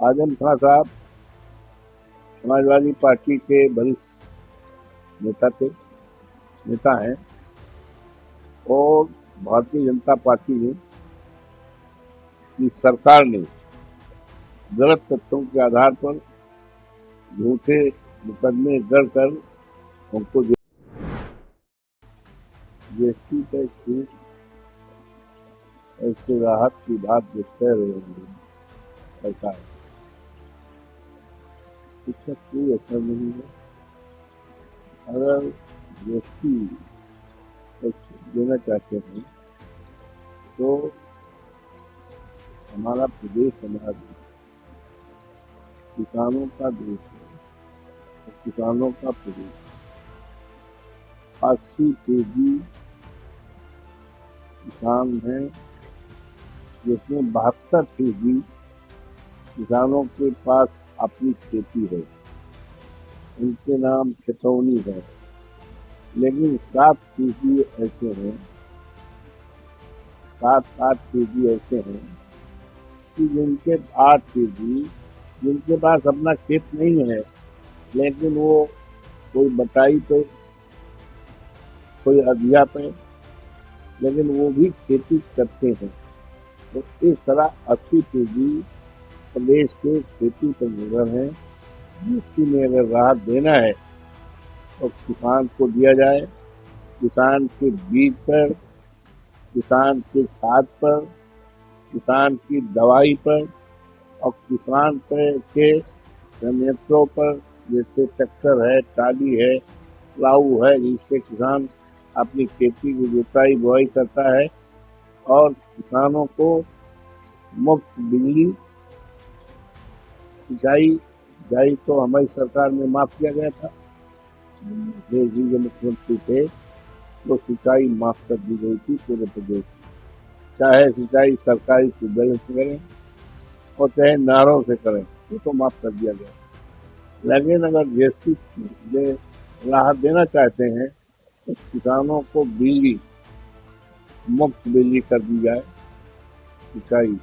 आजम खां साहब समाजवादी पार्टी के वरिष्ठ नेता हैं और भारतीय जनता पार्टी ने की सरकार ने गलत तथ्यों के आधार पर झूठे मुकदमे दर्ज कर उनको जीएसटी टैक्स छूट ऐसे राहत की बात जो कह रहे हैं सरकार, इसका कोई असर नहीं है। अगर जीएसटी टैक्स देना चाहते हैं तो हमारा प्रदेश हमारा देश किसानों का देश है और किसानों का प्रदेश है। 80% किसान हैं, जिसमें 72% किसानों के पास अपनी खेती है, उनके नाम खितौनी है। लेकिन 7% ऐसे हैं, 7-8% ऐसे हैं कि जिनके 8% जिनके पास अपना खेत नहीं है, लेकिन वो कोई बटाई पे, कोई अधिया पे, लेकिन वो भी खेती करते हैं। तो इस तरह 80% प्रदेश के खेती पर निर्भर है। जीएसटी में अगर राहत देना है तो किसान को दिया जाए, किसान के बीज पर, किसान के खाद पर, किसान की दवाई पर और किसान के संयंत्रों पर, जैसे ट्रैक्टर है, टाली है, प्लाऊ है, जिससे किसान अपनी खेती की जुताई बुआई करता है। और किसानों को मुफ्त बिजली, सिंचाई तो हमारी सरकार में माफ किया गया था। देश जी के मुख्यमंत्री थे तो सिंचाई माफ कर दी गई थी पूरे प्रदेश, चाहे सिंचाई सरकारी ट्यूबवेल से करें और चाहे नहरों से करें, ये तो माफ कर दिया गया। लेकिन अगर जीएसटी में राहत देना चाहते हैं तो किसानों को बिजली, मुफ्त बिजली कर दी जाए, सिंचाई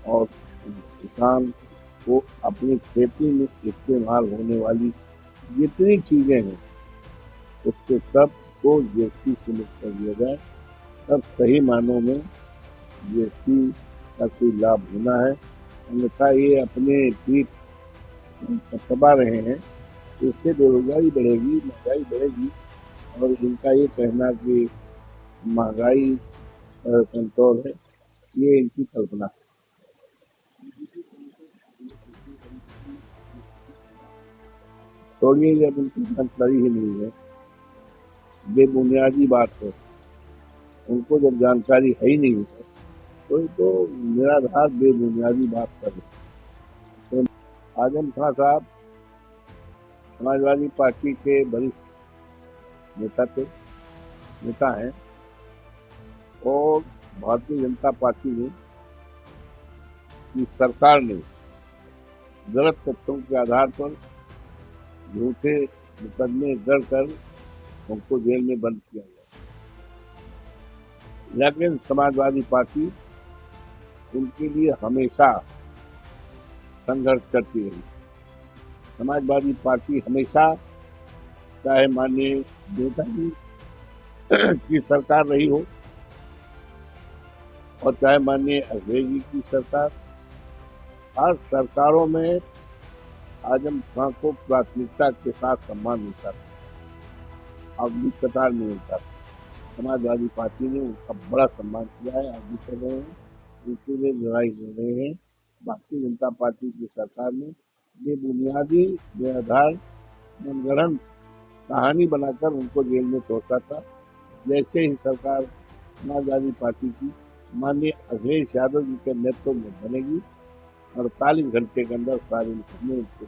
और किसान को अपनी खेती में इस्तेमाल होने वाली जितनी चीजें हैं उसके सब को जीएसटी से मुक्त कर दिया जाए। तब सही मानों में जीएसटी का कोई लाभ होना है। अन्यथा ये अपने पीठ दबा रहे हैं, इससे बेरोजगारी बढ़ेगी, महंगाई बढ़ेगी। और इनका ये कहना कि महंगाई कंट्रोल है, ये इनकी कल्पना है। छोड़िए, जब उनकी जानकारी ही नहीं है, बेबुनियादी बात है। उनको जब जानकारी है ही नहीं है तो निराधार बेबुनियादी बात कर रहे। तो आजम खां साहब समाजवादी पार्टी के वरिष्ठ नेता हैं और भारतीय जनता पार्टी ने की सरकार ने गलत तथ्यों के आधार पर झूठे मुकदमे दर्ज कर उनको जेल में बंद किया गया। लेकिन समाजवादी पार्टी उनके लिए हमेशा संघर्ष करती रही। समाजवादी पार्टी हमेशा, चाहे माननीय नेताजी की सरकार रही हो और चाहे माननीय अखिलेश जी की सरकार, हर सरकारों में आजम खां को प्राथमिकता के साथ सम्मान मिलता था, अगली कतार में मिलता था। समाजवादी पार्टी ने उनका बड़ा सम्मान किया है, आगे कर रहे हैं, उनके लिए लड़ाई कर रहे हैं। भारतीय जनता पार्टी की सरकार ने बेबुनियादी, बेआधार, मनगढ़ंत कहानी बनाकर उनको जेल में तोड़ा था। जैसे ही सरकार समाजवादी पार्टी की माननीय अखिलेश यादव जी के नेतृत्व में बनेगी, 48 घंटे के अंदर सारे मुकदमे उनके